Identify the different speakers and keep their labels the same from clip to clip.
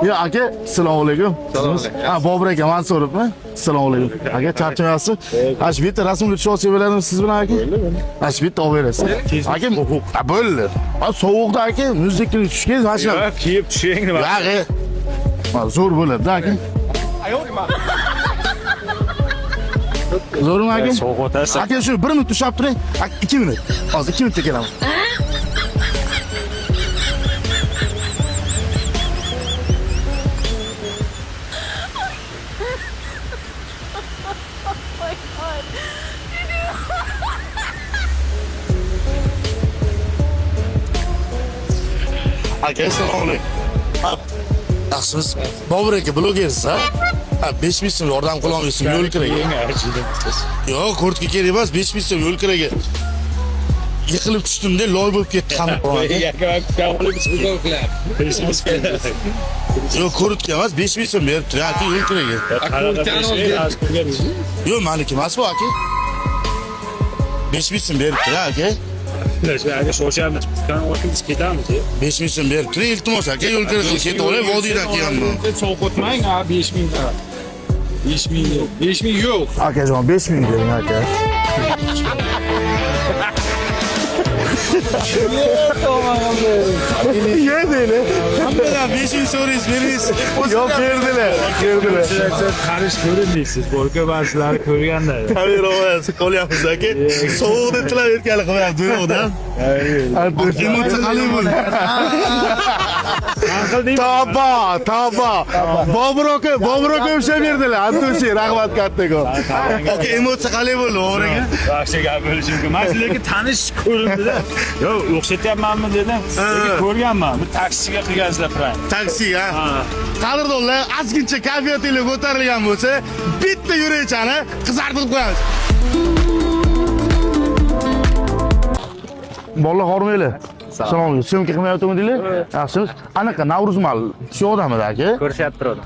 Speaker 1: Ya aka, assalomu alaykum. Ha, Bobur aka, Mansurovmi? Assalomu alaykum. Aka, charchamayapsiz? Ash bitta rasmga tushish olsam siz bilan aka? Ash bitta olib berasiz. Aka, bo'ldi. Sovuqda aka, muzlikni tushgan mashina.
Speaker 2: Yo'q, kiyib tushing nima?
Speaker 1: Yo'q, zo'r bo'ladi aka. Zo'rmi aka?
Speaker 2: Sovuq o'tasiz.
Speaker 1: Aka, shu 1 minut ushlab turing. 2 minut. Hozir 2 minutda kelaman. Aka, assalomu alaykum. Yaxshimisiz? Bobur aka, blogersiz, ha? 5000 so'm yordam qila olmaysiz yo'l kiraga. Yo'q, kurtka kerak emas, 5000 so'm yo'l kiraga. Yiqilib tushdimda, loy bo'lib ketdi qanot aka. Yo'q, kurtka emas, 5000 so'm berib tur, aka, yo'l kiraga. Yo'q, meniki emas bu aka. 5000 so'm berib tur, aka.
Speaker 2: Aka, shoshamiz. Kan o'timiz ketamiz.
Speaker 1: 5000 so'm berib tur, iltimos aka, yo'l kiraga ketib olay, vodiydan kelganman.
Speaker 2: Sovuq o'tmang, 5000 ta. 5000 yo'q.
Speaker 1: Akajon, 5000 bering aka. Yedili. Hammadan 5000 so'raysiz, berasiz. Yo'q, berdilar.
Speaker 2: Qarish ko'rinmaysiz. Bo'lka ba'zilari ko'rganda.
Speaker 1: Kamera ovozi qolyapmiz aka. Sovuqda tilaverganlar qilyapti yo'qdan. Emotsiya qalay bo'ldi. Tavba. Bobur aka o'sha berdilar. Antoshi, rahmat kattakon. Aka, emotsiya qalay bo'ldi, o'g'riga?
Speaker 2: Yaxshi gap bo'lishi mumkin. Men sizlarga tanish ko'rindi-da. Yo'q, o'xshatyapmanmi dedim. Lekin ko'rganman. Bu taksiga qilgansizlar prank.
Speaker 1: Taksi, ha? Qadrdonlar, ozgincha kayfiyatingiz ko'tarilgan bo'lsa, bitta yurakchani qizartirib qo'yamiz. Bolalar hormanglar. Salom alaykum. Syomka qilmayaptimi deylar? Yaxshimiz? Anaqa Navruzmal shu odammi aka?
Speaker 3: Ko'rishyapti turadi.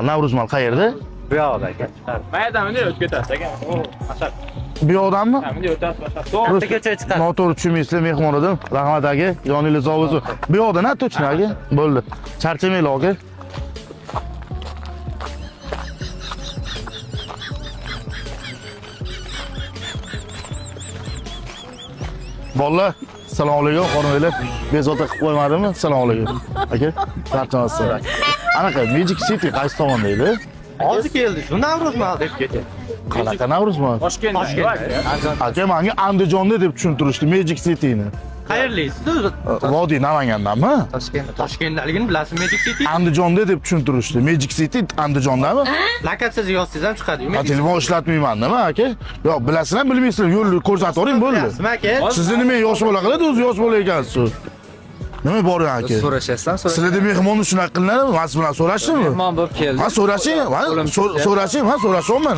Speaker 1: Navruzmal qayerda?
Speaker 3: Bu yoqda aka. Maydaman o'tib ketasiz aka.
Speaker 1: Bu odammi?
Speaker 3: Hamda o'tasiz boshqa. To'g'ri kecha chiqadi.
Speaker 1: Noto'g'ri tushunmaysizlar, mehmon edim. Rahmat aka, yoningiz sog' bo'lsin. Bu yoqda-na точно aka? Bo'ldi. Charchamanglar aka. Bolalar, assalomu alaykum, xonimlar. Bezovta qilib qo'ymadimmi? Assalomu alaykum. Aka, charchamasizlar. Anaqa Magic City qaysi tomonda edi?
Speaker 3: Hozir keldi. Shu Navruzmal deb ketdi.
Speaker 1: Qanaqa Navruzmal?
Speaker 3: Toshkentda.
Speaker 1: Aka, menga Andijonda deb tushuntirishdi Magic City'ni.
Speaker 3: Qayerlisiz o'zi?
Speaker 1: Vodiy Namangandanmi?
Speaker 3: Toshkentdaligini bilasizmi Magic City?
Speaker 1: Andijonda deb tushuntirishdi. Magic City Andijondami?
Speaker 3: Lokatsiyasiga yozsangiz ham chiqadi.
Speaker 1: Telefon ishlatmayman nima aka? Yo'q, bilasizlar, bilmaysizlar, yo'lni ko'rsatib yuboring bo'ldi.
Speaker 3: Bilasizmi aka?
Speaker 1: Sizni nima yosh bola qiladi, o'zi yosh bola ekansiz. Nima bor aka?
Speaker 3: So'rashasizmi?
Speaker 1: Sizlarda mehmonni shunaqa qilinadimi? Men siz bilan so'rashdimmi?
Speaker 3: Mehmon bo'lib keldi.
Speaker 1: Ha, so'rashing, so'rashing, men so'rashyapman.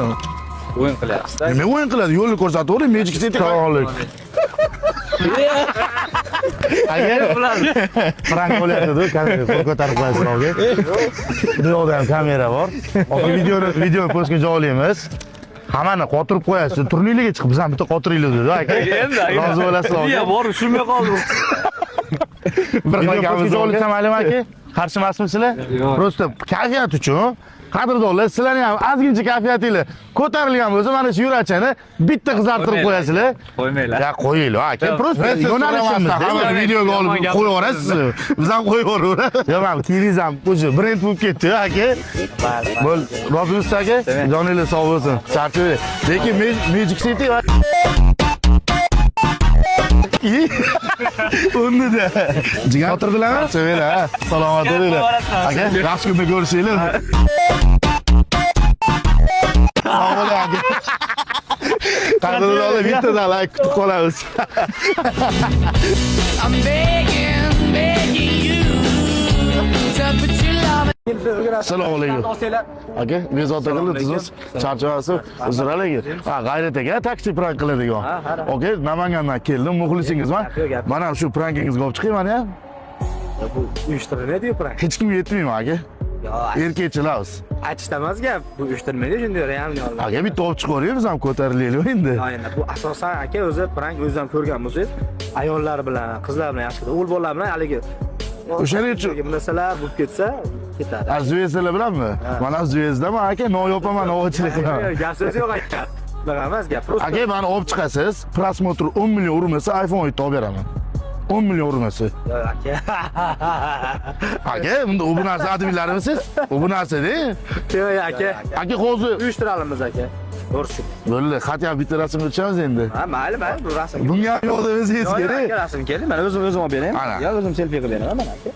Speaker 3: O'yin qilyapsiz.
Speaker 1: Nima o'yin qiladi? Yo'lni ko'rsatib yuboring, Magic City qilib. Agar prank bo'lyapti-ku, kamera ko'tarib qo'yasiz aka. Bu yoqda ham kamera bor. Aka, video postga joylaymiz. Hammani qotirib qo'yasiz. Turnirlarga chiqib biz ham bitta qotiraylik dedi aka. Rozi bo'lasiz aka.
Speaker 3: Yo'q, bor, tushunmay qoldim.
Speaker 1: Bir qilganimiz joylasam Alim aka. Qarshi emasmisizlar? Prosta kayfiyat uchun qadrdonlar, sizlarning ham ozgincha kayfiyatingiz ko'tarilgan bo'lsa, mana shu yurakchani bitta qizartirib qo'yasizlar.
Speaker 3: Qo'ymanglar.
Speaker 1: Ya qo'yinglar aka. Prosta yo'nalishimizda hamma videoga olib qo'yib yuborasiz. Biz ham qo'yib yuboraveramiz. Yo'q, mana kiyingiz ham o'sha brend bo'lib ketdi aka. Bo'l, rozimisiz aka? Joningiz sog' bo'lsin. Charchayver. Lekin Magic City Unda-da. Jigar o'tirdilarmi? Sevinglar, ha. Salomat bo'linglar. Aka, yaxshi kunda ko'rishinglar. Sog' bo'ling aka. Qadrdonlar, bittadan like kutib qolamiz.
Speaker 4: I'm begging you to put your love.
Speaker 1: Assalomu alaykum. Aka, bezovta qildingiz, charchamaysiz. Uzr alaykum. Ha, g'ayrat aka, taksi prank qiladigan. Aka, Namangandan keldim, muxlisingizman. Mana shu prankingizga olib chiqayman ya.
Speaker 3: Bu uyushtirilmaydi prank.
Speaker 1: Hech kimga yetmayman aka. Erkakchilarmiz.
Speaker 3: Aytishda emas gap. Bu uyushtirilmaydi, shunday realni oladi.
Speaker 1: Aka, bitta olib chiqaveramiz ham ko'tarilaylik endi.
Speaker 3: Aynan. Bu asosan aka o'zi prank o'zim ko'rgan bo'lsangiz, ayollar bilan, qizlar bilan yaxshi, o'g'il bolalar bilan haligi
Speaker 1: o'shaning uchun
Speaker 3: munosabatlar bo'lib ketsa, ketadi.
Speaker 1: Zvezdalar bilanmi? Mana Zvezdaman aka, no yopaman, novchilik qilaman.
Speaker 3: Gap so'z yo'q aka. Bunaqa emas gap. Просто
Speaker 1: Aka, meni olib chiqasiz, prosmotr 10 million urmasa iPhone 7 olib beraman. 10 million urmasa.
Speaker 3: aka.
Speaker 1: Aka, bu narsa adminlarimisiz? Bu narsa-da.
Speaker 3: Yo'q aka.
Speaker 1: Aka, hozir
Speaker 3: Uyushtiramiz aka. To'g'ri.
Speaker 1: bo'ldi, xatya bitta rasmga tushamiz endi.
Speaker 3: Ha, mayli, bu rasm.
Speaker 1: Bunga ham yo'q desangiz
Speaker 3: Yo'q,
Speaker 1: kerak.
Speaker 3: aka, rasm keling. Men o'zim olib beraman.
Speaker 1: Ana.
Speaker 3: Yo, o'zim selfie qilib beraman mana aka.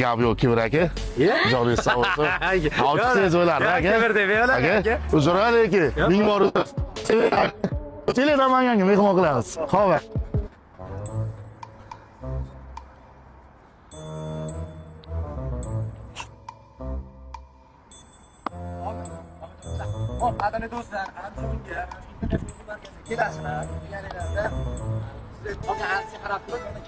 Speaker 1: Gap yo'q, Kibir aka. Joningiz sog' bo'lsin. Olchisangiz bo'lardi aka.
Speaker 3: Kibir deb yo'lar aka.
Speaker 1: Uzr aka. Ming bor. Keling, Namanganga mehmon qilamiz. Xo'p.
Speaker 3: Hop, qadrli do'stlar, anjumunga internet kelasizlar. Deganinglarda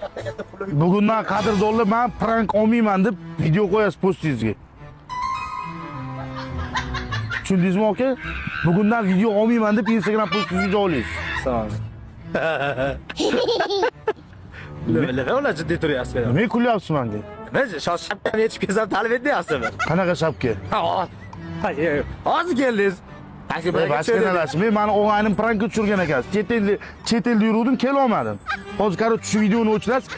Speaker 3: katta pul
Speaker 1: Bugundan qadrdonlar men prank olmayman deb video qo'yasiz postingizga. Tushundingizmi aka? Bugundan video olmayman deb Instagram postingizga joylaysiz.
Speaker 3: Sog' bo'ling. Ular jiddiy turyapsiz.
Speaker 1: Nima kulyapsiz menga?
Speaker 3: Men shoshib yetib kelsam talab etyapsizmi?
Speaker 1: Qanaqa shapka?
Speaker 3: Hozir keldingiz.
Speaker 1: Başkanalash. Men meni o'g'aynim prankka tushirgan ekansiz. Chet elda yuruvdim, kela olmadim. Hozir qarab shu videoni o'chirasiz,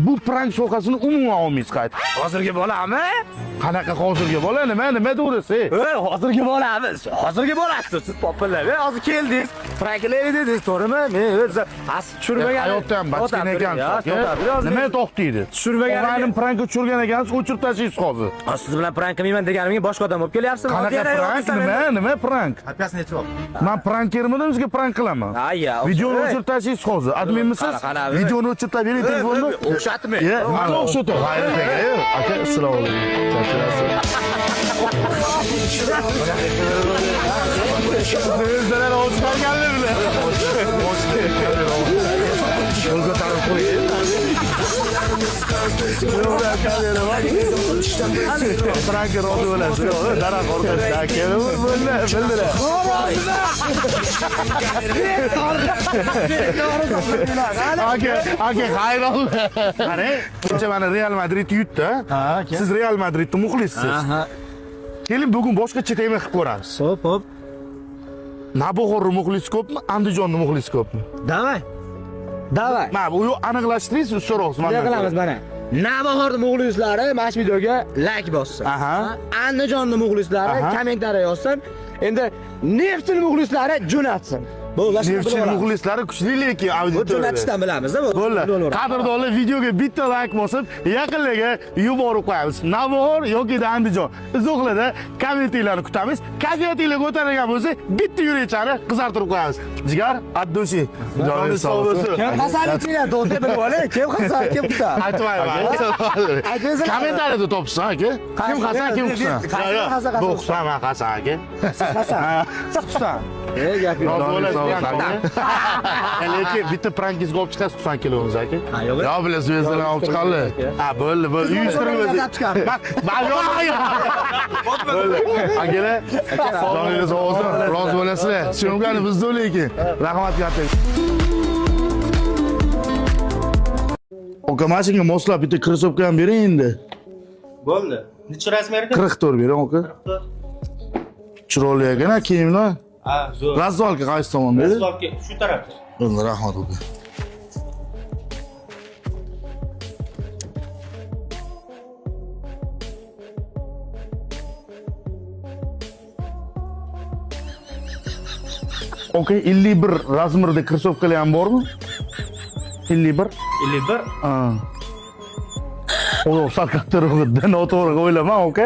Speaker 1: bu prank sohasini umuman olmaysiz qaytib.
Speaker 3: Hozirgi bolami?
Speaker 1: Qanaqa hozirgi bola? Nima to'g'risi?
Speaker 3: Hozirgi bolamiz. Hozirgi bolasiz. Siz popullar. Hozir keldingiz. Pranklaydi dedingiz, to'g'rimi? Men o'zi asl tushirmagan.
Speaker 1: Hayotda ham bachkan ekansiz. Nima to'xtaydi?
Speaker 3: Tushirmagan.
Speaker 1: O'g'aynim prankka tushirgan ekansiz, o'chirib tashlaysiz hozir.
Speaker 3: Siz bilan prank qilmayman deganimga boshqa odam bo'lib kelyapsizmi?
Speaker 1: Qanaqa prank? Nima prank?
Speaker 3: Apyasini aytib.
Speaker 1: Men prankermidim, sizga prank qilaman.
Speaker 3: Ayya.
Speaker 1: Videoni o'chirib tashlaysiz hozir. Adminmisiz? Videoni o'chirib bering telefonni.
Speaker 3: O'xshatmi?
Speaker 1: Mana o'xshatib. Xayr aka. Aka, assalomu alaykum. O'zlari o'chirganlar bilan. O'zga taraf qo'ying. Pranker oldi bo'lasiz. Daraxt orqasida kelib bildilar. Aka, xayr oldi. Qarang, kecha mana Real Madrid yutdi. Siz Real Madridning muxlisiz. Keling, bugun boshqacha tema qilib ko'ramiz.
Speaker 3: Hop.
Speaker 1: Navbahorning muxlisi ko'pmi, Andijonning muxlisi ko'pmi?
Speaker 3: Davay.
Speaker 1: Mana bu aniqlashtirasiz, so'roqsiz
Speaker 3: Bunday qilamiz mana. Navbahorning muxlislari mana shu videoga like bossin. Andijonning muxlislari kommentariy yozsin. Endi Neftning muxlislari jo'natsin.
Speaker 1: Neftchining muxlislari kuchli lekin auditoriya.
Speaker 3: Jo'natishdan bilamiz-da bu.
Speaker 1: Bo'ldi. Qadrdonlar videoga bitta like bosib, yaqinlarga yuborib qo'yamiz. Navbahor yoki Andijon. Izohlarda kommentarlarni kutamiz. Kayfiyatingiz ko'tarilgan bo'lsa, bitta yurakchani qizartirib qo'yamiz. Jigar, addoshi. Joningiz sog' bo'lsin.
Speaker 3: Kim qasalliklar to'g'ri bilib oling. Kim qasal, kim qasal?
Speaker 1: Aytmayman. Kommentariyada topsiz aka. Kim qasal, kim qasal? Bu qasal, men qasal aka.
Speaker 3: Qasal. Gap yo'q.
Speaker 1: Lekin bitta prankingizga olib chiqasiz 90 kilomiz aka.
Speaker 3: yo'q.
Speaker 1: Yo, bilan Zvezdadan olib chiqarlar. Bo'ldi. Uyushtirib o'zi. Men yo'q. Bo'ldi. Akalar, joningiz olsin. Rozi bo'lasizlar. Tushunganim bizda lekin. Rahmat katta. Aka, mashinaga moslab bitta krossovka ham bering endi.
Speaker 5: Bo'ldi. Necha razmerda?
Speaker 1: 44 bering aka. Chiroyli ekan, kiyimlar.
Speaker 5: Ha, zo'r.
Speaker 1: Razzolka qaysi tomonda edi?
Speaker 5: Razzolka shu tarafda.
Speaker 1: Bo'ldi, rahmat aka. Aka, 51 razmerda krossovkalar ham bormi? 51?
Speaker 5: 51.
Speaker 1: Ha. O, sal kattaroqda, noto'g'ri o'ylama, aka.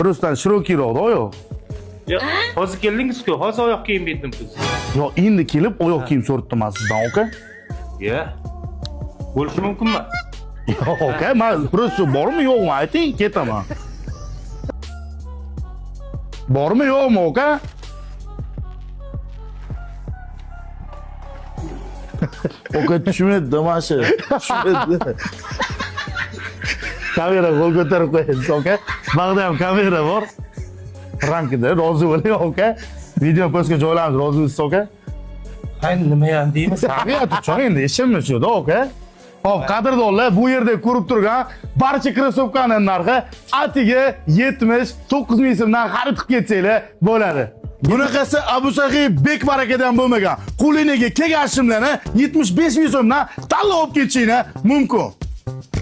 Speaker 1: Rusdan shirokiyroqda, yo'q.
Speaker 5: Yo'q, hozir keldingiz-ku, hozir oyoq kiyim berdim siz.
Speaker 1: Yo, endi kelib oyoq kiyim so'rabdim men sizdan, aka.
Speaker 5: Yo'q. Bo'lishi mumkinmi?
Speaker 1: Yo'q, aka, men просто bormi, yo'qmi ayting, ketaman. Bormi, yo'qmi, aka? Aka tushunadi, mana shu. Tushunadi. Kamera qo'l ko'tarib qo'yasiz, aka. Bag'da ham kamera bor. Rankida rozi bo'ling, aka. Video postga joylaymiz, rozimisiz, aka?
Speaker 5: Hay nima ham deymiz?
Speaker 1: Tabiat uchun endi ishimiz shu-da, aka. Hop, qadrdonlar, bu yerda ko'rib turgan barcha krossovkaning narxi atiga 79 ming so'mdan xarid qilib ketsanglar bo'ladi. Bunaqasi Abu Sahiy bek barakadan bo'lmagan. Qo'lingizga kelgan shimlarni 75 ming so'mdan tanlab olib ketishinglar mumkin.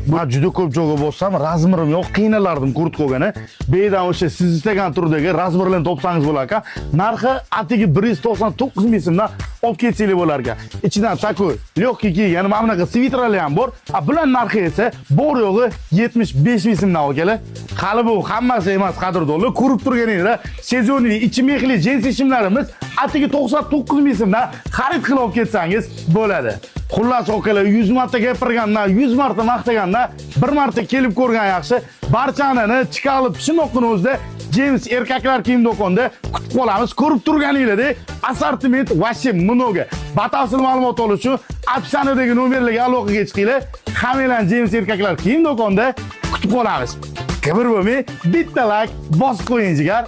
Speaker 1: Men juda ko'p joyga bo'lsam, razmirim yo'q, qiynalardim kurtka olgani. Beydan o'sha siz istagan turdagi razmirlarni topsangiz bo'lar ekan. Narxi atiga 199 ming so'mdan olib ketsanglar bo'lar ekan. Ichidan takoy, lyoqki kiygan mana bunaqa svitrlar ham bor. Bular narxi esa bor yo'g'i 75 ming so'mdan olganlar. Hali bu hammasi emas qadrdonlar, ko'rib turganingizda sezonli ichi mexli jinsi shimlarimiz atiga 99 ming so'mdan xarid qilib olib ketsangiz bo'ladi. Xullas okalar 100 marta gapirgandan, 100 marta maqtagandan, bir marta kelib ko'rgan yaxshi. Barchanini chiqarib shundoqqina o'zida James erkaklar kiyim do'konida kutib qolamiz. Ko'rib turganingizda assortiment vashi mnoga. Batafsil ma'lumot olish uchun opsiyadagi nomerlarga aloqaga chiqinglar. Hammalar James erkaklar kiyim do'konida kutib qolamiz. Kibr bo'lmay, bitta like bosib qo'ying jigar.